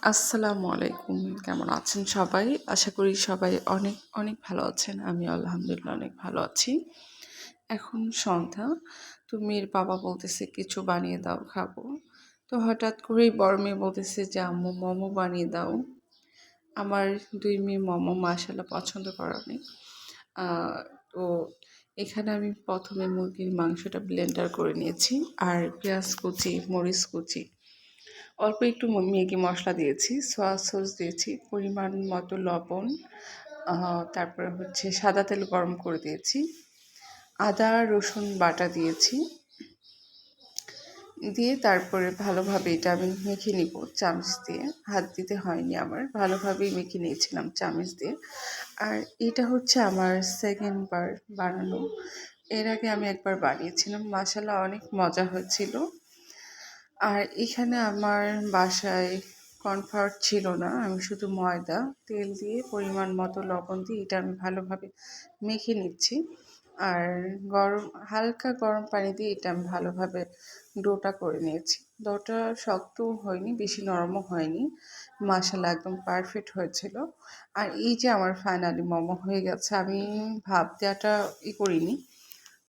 আসসালামু আলাইকুম। কেমন আছেন সবাই? আশা করি সবাই অনেক, অনেক ভালো আছেন। আমিও আলহামদুলিল্লাহ অনেক ভালো আছি। এখন সন্ধ্যা। তো মেয়ের বাবা বলতেছে, "কিছু বানিয়ে দাও, খাবো।" তো হঠাৎ করেই বড় মেয়ে বলতেছে যে, "আম্মু মোমো বানিয়ে দাও।" আমার ২ মেয়ে মোমো মাশাআল্লাহ পছন্দ করে অনেক। আ তো এখানে আমি ১ম এ মুরগির মাংসটা ব্লেন্ডার করে নিয়েছি। আর পেঁয়াজ কুচি, মরিচ কুচি অল্প একটু ম্যাগি মসলা দিয়েছি, সয়া সস দিয়েছি, পরিমাণ মতো লবণ, তারপরে হচ্ছে সাদা তেল গরম করে দিয়েছি, আদা রসুন বাটা দিয়েছি, দিয়ে তারপরে ভালোভাবে এটা আমি মেখে নিব চামচ দিয়ে। হাত দিতে হয়নি আমার, ভালোভাবেই মেখে নিয়েছিলাম চামচ দিয়ে। আর এটা হচ্ছে আমার 2nd বার বানানো। এর আগে আমি একবার বানিয়েছিলাম, মাশাআল্লাহ অনেক মজা হয়েছিল। আর এখানে আমার বাসায় কর্নফ্লাওয়ার ছিল না। আমি শুধু ময়দা, তেল দিয়ে পরিমাণ মতো লবণ দিয়ে এটা আমি ভালোভাবে মেখে নিচ্ছি। আর হালকা গরম পানি দিয়ে এটা আমি ভালোভাবে ডোটা করে নিয়েছি। ডোটা শক্তও হয়নি, বেশি নরমও হয়নি। মাশাআল্লাহ একদম পারফেক্ট হয়েছিল। আর এই যে আমার ফাইনালি মোমো হয়ে গেছে। আমি ভাপ দেওয়াটা করিনি।